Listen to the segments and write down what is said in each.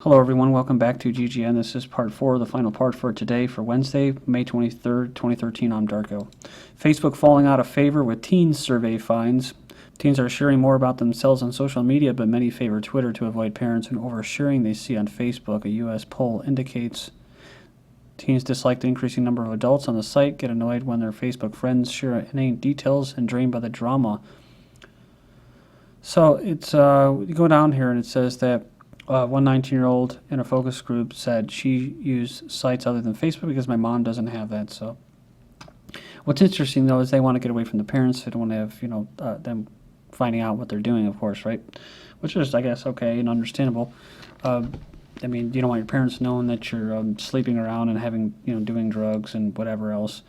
Hello everyone, welcome back to GGN. This is part 4, the final part for today for Wednesday, May 23rd, 2013. I'm Darko. Facebook falling out of favor with teens survey finds. Teens are sharing more about themselves on social media, but many favor Twitter to avoid parents and oversharing they see on Facebook. A U.S. poll indicates teens dislike the increasing number of adults on the site, get annoyed when their Facebook friends share inane details, and drained by the drama. So it's you go down here and it says that one 19-year-old in a focus group said she used sites other than Facebook because my mom doesn't have that. So what's interesting, though, is they want to get away from the parents. They don't want to have, them finding out what they're doing, of course, right? Which is, I guess, okay and understandable. I mean, you don't want your parents knowing that you're sleeping around and having, doing drugs and whatever else.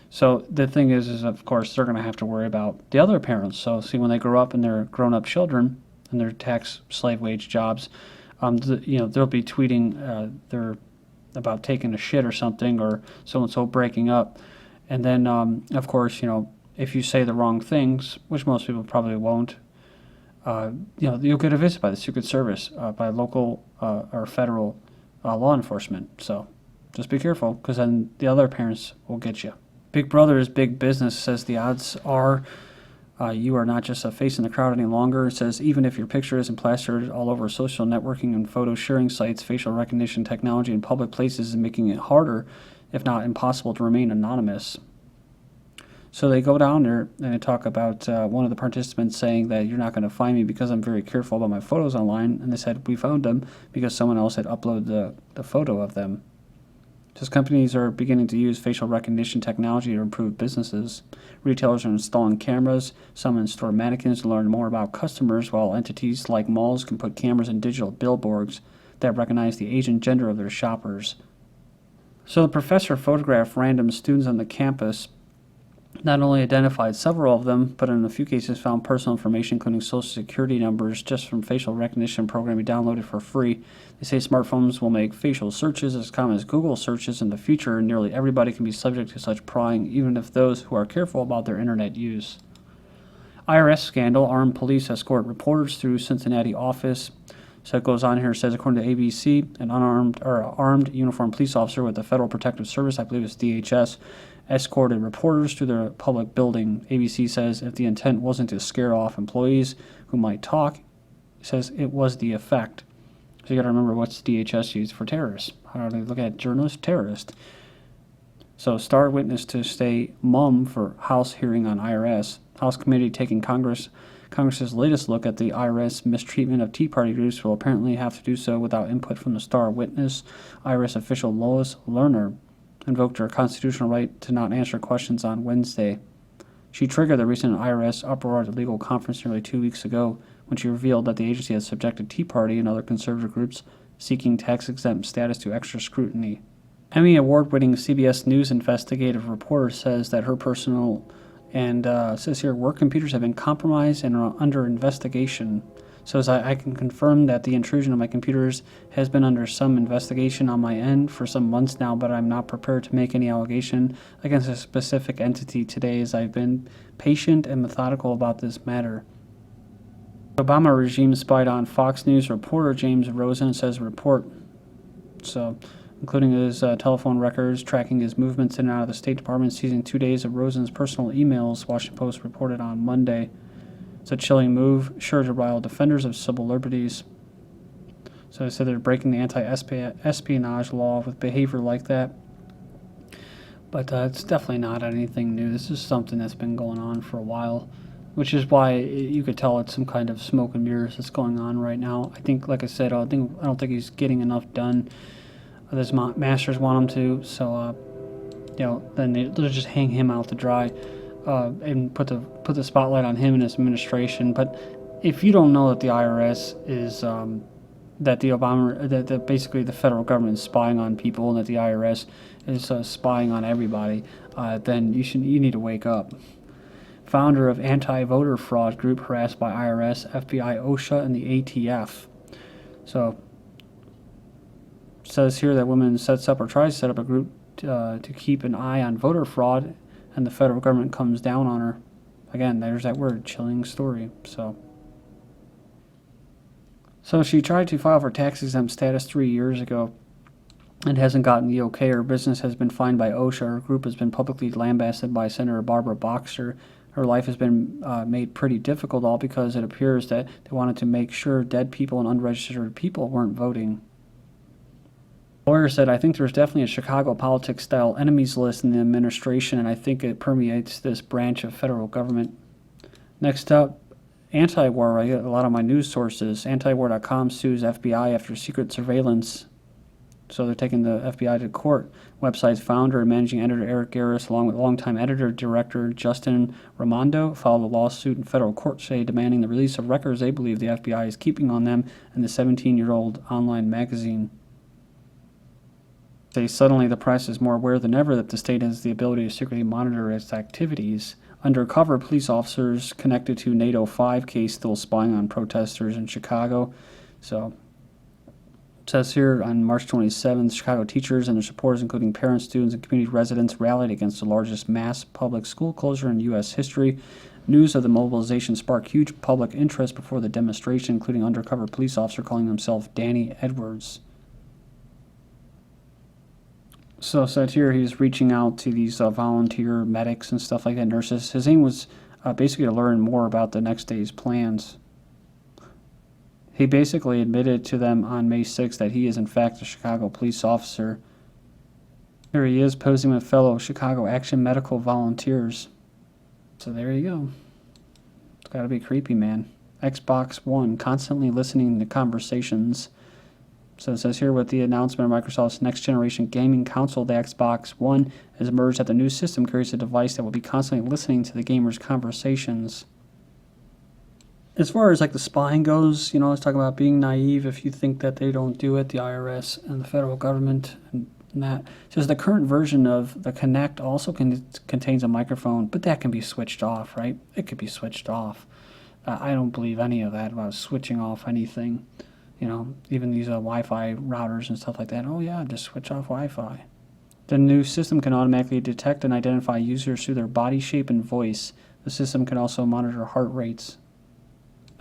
So the thing is of course, they're going to have to worry about the other parents. So see, when they grow up and they're grown-up children and they're tax slave wage jobs, they'll be tweeting they're about taking a shit or something, or so-and-so breaking up. And then, of course, if you say the wrong things, which most people probably won't, you'll get a visit by the Secret Service, by local or federal law enforcement. So just be careful, because then the other parents will get you. Big Brother is big business, says the odds are you are not just a face in the crowd any longer. It says even if your picture isn't plastered all over social networking and photo sharing sites, facial recognition technology in public places is making it harder, if not impossible, to remain anonymous. So they go down there and they talk about one of the participants saying that you're not going to find me because I'm very careful about my photos online. And they said we found them because someone else had uploaded the photo of them. Just companies are beginning to use facial recognition technology to improve businesses. Retailers are installing cameras, some in-store mannequins to learn more about customers, while entities like malls can put cameras in digital billboards that recognize the age and gender of their shoppers. So the professor photographed random students on the campus, not only identified several of them, but in a few cases found personal information, including social security numbers, just from facial recognition program he downloaded for free. They say smartphones will make facial searches as common as Google searches in the future, and nearly everybody can be subject to such prying, even if those who are careful about their internet use. IRS scandal, armed police escort reporters through Cincinnati office. So it goes on here, it says, according to ABC, an armed uniformed police officer with the Federal Protective Service, I believe it's DHS, escorted reporters to their public building. ABC says if the intent wasn't to scare off employees who might talk, it says it was the effect. So you got to remember, what's DHS used for terrorists? How do they look at journalists? Terrorist. So star witness to stay mum for House hearing on IRS. House committee taking Congress's latest look at the IRS mistreatment of Tea Party groups will apparently have to do so without input from the star witness. IRS official Lois Lerner invoked her constitutional right to not answer questions on Wednesday. She triggered the recent IRS uproar at a legal conference nearly 2 weeks ago when she revealed that the agency had subjected Tea Party and other conservative groups seeking tax-exempt status to extra scrutiny. Emmy Award-winning CBS News investigative reporter says that her personal and says here work computers have been compromised and are under investigation. So as I can confirm that the intrusion of my computers has been under some investigation on my end for some months now, but I'm not prepared to make any allegation against a specific entity today, as I've been patient and methodical about this matter. The Obama regime spied on Fox News reporter James Rosen, says report. So, including his telephone records, tracking his movements in and out of the State Department, seizing 2 days of Rosen's personal emails, Washington Post reported on Monday. It's a chilling move, sure to rile defenders of civil liberties. So they said they're breaking the anti-espionage law with behavior like that. But it's definitely not anything new. This is something that's been going on for a while, which is why you could tell it's some kind of smoke and mirrors that's going on right now. I think, like I said, I don't think he's getting enough done. His masters want him to, so then they'll just hang him out to dry. And put the spotlight on him and his administration. But if you don't know that the IRS is that basically the federal government is spying on people and that the IRS is spying on everybody, then you need to wake up. Founder of anti-voter fraud group harassed by IRS, FBI, OSHA, and the ATF. So it says here that woman sets up or tries to set up a group to keep an eye on voter fraud, and the federal government comes down on her. Again, there's that word, chilling story. So So she tried to file for tax-exempt status 3 years ago and hasn't gotten the okay. Her business has been fined by OSHA. Her group has been publicly lambasted by Senator Barbara Boxer. Her life has been made pretty difficult, all because it appears that they wanted to make sure dead people and unregistered people weren't voting. The lawyer said, I think there's definitely a Chicago politics-style enemies list in the administration, and I think it permeates this branch of federal government. Next up, anti-war. I get a lot of my news sources. Antiwar.com sues FBI after secret surveillance. So they're taking the FBI to court. Website's founder and managing editor Eric Garris, along with longtime editor-director Justin Raimondo, filed a lawsuit in federal court today demanding the release of records they believe the FBI is keeping on them and the 17-year-old online magazine. They suddenly the press is more aware than ever that the state has the ability to secretly monitor its activities. Undercover police officers connected to NATO 5 case still spying on protesters in Chicago. So it says here on March 27th, Chicago teachers and their supporters, including parents, students, and community residents, rallied against the largest mass public school closure in U.S. history. News of the mobilization sparked huge public interest before the demonstration, including undercover police officer calling himself Danny Edwards. So it said here he's reaching out to these volunteer medics and stuff like that, nurses. His aim was basically to learn more about the next day's plans. He basically admitted to them on May 6th that he is in fact a Chicago police officer. Here he is posing with fellow Chicago Action Medical volunteers. So there you go. It's got to be creepy, man. Xbox One, constantly listening to conversations. So it says here with the announcement of Microsoft's next-generation gaming console, the Xbox One has emerged that the new system carries a device that will be constantly listening to the gamers' conversations. As far as like the spying goes, let's talk about being naive if you think that they don't do it, the IRS and the federal government and that. It says the current version of the Kinect also contains a microphone, but that can be switched off, right? It could be switched off. I don't believe any of that about switching off anything. Even these Wi-Fi routers and stuff like that. Oh yeah, just switch off Wi-Fi. The new system can automatically detect and identify users through their body shape and voice. The system can also monitor heart rates.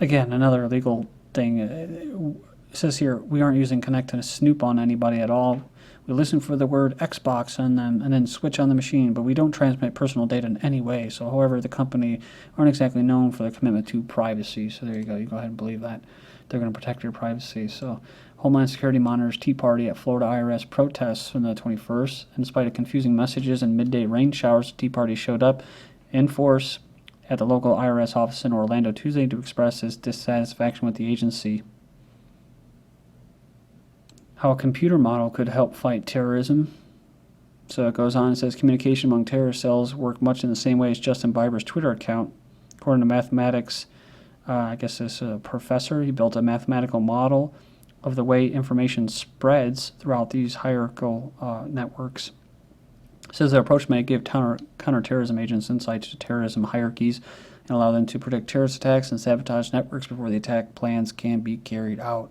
Again, another illegal thing. It says here, we aren't using Kinect to snoop on anybody at all. We listen for the word Xbox on them and then switch on the machine, but we don't transmit personal data in any way. So, however, the company aren't exactly known for their commitment to privacy. So there you go. You go ahead and believe that. They're going to protect your privacy. So Homeland Security monitors Tea Party at Florida IRS protests on the 21st. In spite of confusing messages and midday rain showers, the Tea Party showed up in force at the local IRS office in Orlando Tuesday to express his dissatisfaction with the agency. How a computer model could help fight terrorism. So it goes on and says communication among terrorist cells work much in the same way as Justin Bieber's Twitter account. According to mathematics, I guess this professor, he built a mathematical model of the way information spreads throughout these hierarchical networks. It says their approach may give counterterrorism agents insight to terrorism hierarchies and allow them to predict terrorist attacks and sabotage networks before the attack plans can be carried out.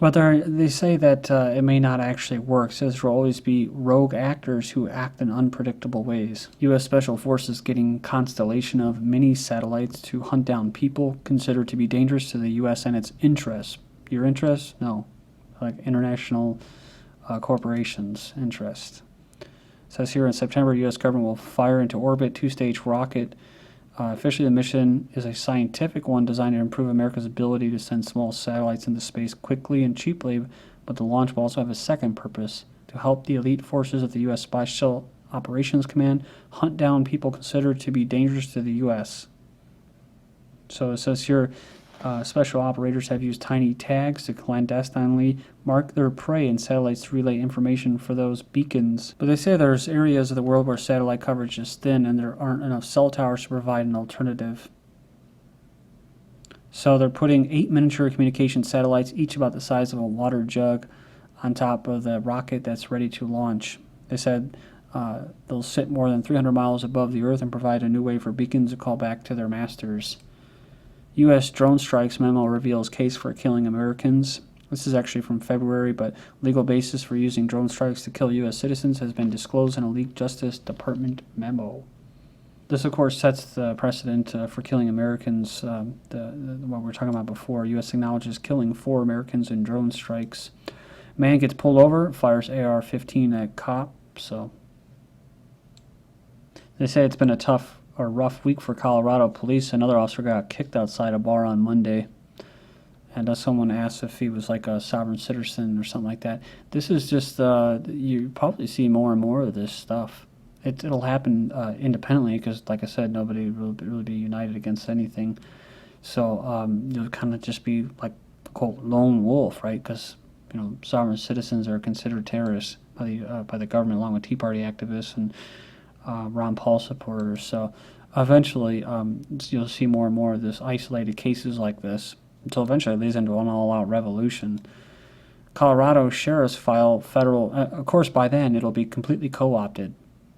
But they say that it may not actually work. It says there will always be rogue actors who act in unpredictable ways. U.S. Special Forces getting Constellation of mini satellites to hunt down people considered to be dangerous to the U.S. and its interests. Your interests? No. Like international corporations' interest. It says here in September, U.S. government will fire into orbit two-stage rocket. Officially, the mission is a scientific one designed to improve America's ability to send small satellites into space quickly and cheaply, but the launch will also have a second purpose, to help the elite forces of the U.S. Special Operations Command hunt down people considered to be dangerous to the U.S. So it says here, special operators have used tiny tags to clandestinely mark their prey and satellites to relay information for those beacons. But they say there's areas of the world where satellite coverage is thin and there aren't enough cell towers to provide an alternative. So they're putting 8 miniature communication satellites, each about the size of a water jug, on top of the rocket that's ready to launch. They said they'll sit more than 300 miles above the Earth and provide a new way for beacons to call back to their masters. U.S. drone strikes memo reveals case for killing Americans. This is actually from February, but legal basis for using drone strikes to kill U.S. citizens has been disclosed in a leaked Justice Department memo. This, of course, sets the precedent for killing Americans. What we were talking about before. U.S. acknowledges killing 4 Americans in drone strikes. Man gets pulled over, fires AR-15 at cop. So they say it's been a tough or rough week for Colorado police. Another officer got kicked outside a bar on Monday. And someone asked if he was like a sovereign citizen or something like that. This is just, you probably see more and more of this stuff. It'll happen independently because, like I said, nobody will really be united against anything. So you'll kind of just be like, quote, lone wolf, right? Because, sovereign citizens are considered terrorists by the government, along with Tea Party activists and Ron Paul supporters. So eventually you'll see more and more of this isolated cases like this until eventually it leads into an all-out revolution. Colorado sheriffs file federal, of course by then it'll be completely co-opted.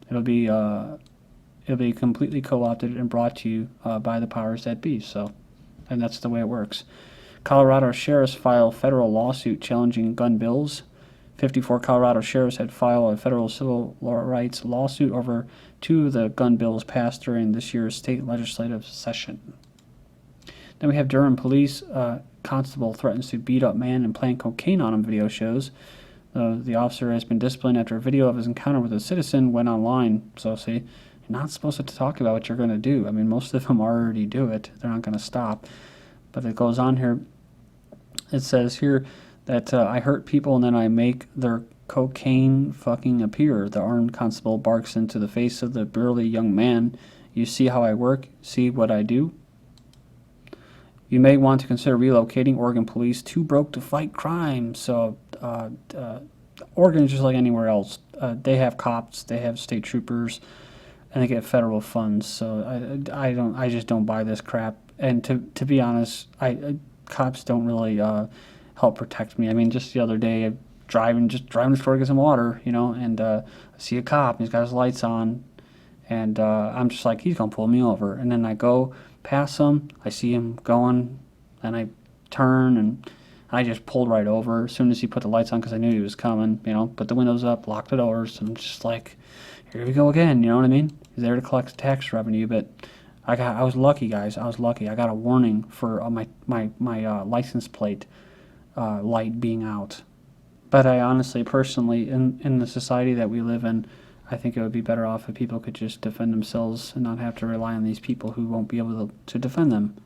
It'll be completely co-opted and brought to you by the powers that be. So, and that's the way it works. Colorado sheriffs file federal lawsuit challenging gun bills. 54 Colorado sheriffs had filed a federal civil rights lawsuit over 2 of the gun bills passed during this year's state legislative session. Then we have Durham police. Constable threatens to beat up man and plant cocaine on him, video shows. The officer has been disciplined after a video of his encounter with a citizen went online. So, see, you're not supposed to talk about what you're going to do. I mean, most of them already do it. They're not going to stop. But it goes on here. It says here that I hurt people and then I make their cocaine fucking appear. The armed constable barks into the face of the burly young man. You see how I work? See what I do? You may want to consider relocating. Oregon police too broke to fight crime. So Oregon is just like anywhere else. They have cops, they have state troopers, and they get federal funds. So I just don't buy this crap. And to be honest, cops don't really help protect me. I mean, just the other day, driving to the store to get some water, and I see a cop. And he's got his lights on, and I'm just like, he's gonna pull me over. And then I go past him, I see him going, and I turn, and I just pulled right over as soon as he put the lights on because I knew he was coming, put the windows up, locked the doors, and just like, here we go again, you know what I mean? He's there to collect tax revenue, but I was lucky, guys. I was lucky. I got a warning for my license plate light being out. But I honestly, personally, in the society that we live in, I think it would be better off if people could just defend themselves and not have to rely on these people who won't be able to defend them.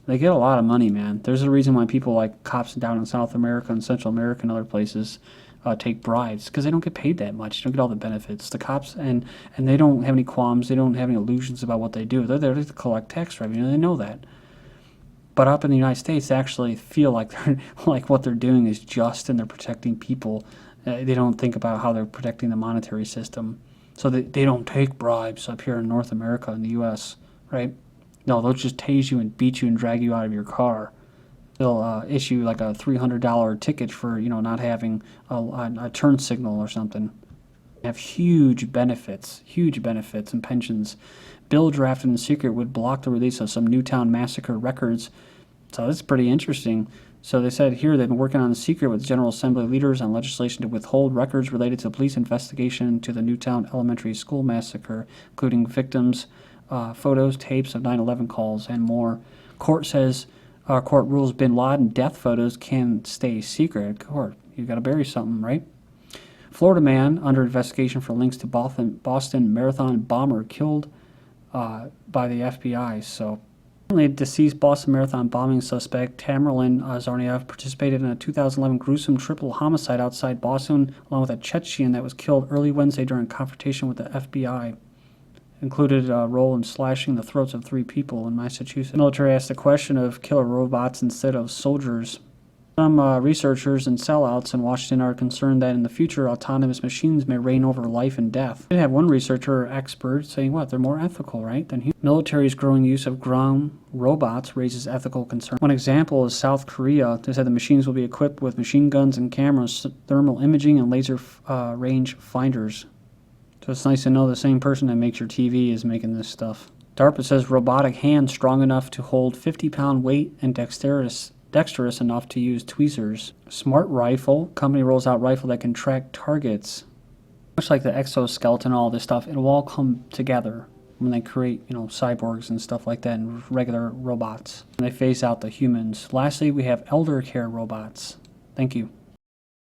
They get a lot of money, man. There's a reason why people like cops down in South America and Central America and other places take bribes, because they don't get paid that much. They don't get all the benefits. The cops, and they don't have any qualms. They don't have any illusions about what they do. They're there to collect tax revenue. They know that. But up in the United States, they actually feel like they're like what they're doing is just, and they're protecting people. They don't think about how they're protecting the monetary system. So they don't take bribes up here in North America and the U.S., right? No, they'll just tase you and beat you and drag you out of your car. They'll issue like a $300 ticket for, not having a turn signal or something. They have huge benefits and pensions. Bill drafted in secret would block the release of some Newtown massacre records. So that's pretty interesting. So they said here they've been working on the secret with General Assembly leaders on legislation to withhold records related to the police investigation into the Newtown Elementary School massacre, including victims' photos, tapes of 9/11 calls, and more. Court rules bin Laden death photos can stay secret. Court, you got to bury something, right? Florida man under investigation for links to Boston Marathon bomber killed by the FBI. So, apparently, deceased Boston Marathon bombing suspect Tamerlan Zarniev participated in a 2011 gruesome triple homicide outside Boston, along with a Chechen that was killed early Wednesday during a confrontation with the FBI. Included a role in slashing the throats of 3 people in Massachusetts. The military asked the question of killer robots instead of soldiers. Some researchers and sellouts in Washington are concerned that in the future autonomous machines may reign over life and death. They have one researcher or expert saying they're more ethical, right, than humans. Military's growing use of ground robots raises ethical concerns. One example is South Korea. They said the machines will be equipped with machine guns and cameras, thermal imaging, and laser range finders. So it's nice to know the same person that makes your TV is making this stuff. DARPA says robotic hand strong enough to hold 50-pound weight and dexterous enough to use tweezers. Smart rifle. Company rolls out rifle that can track targets. Much like the exoskeleton, all this stuff, it'll all come together when they create, you know, cyborgs and stuff like that and regular robots. And they phase out the humans. Lastly, we have elder care robots. Thank you.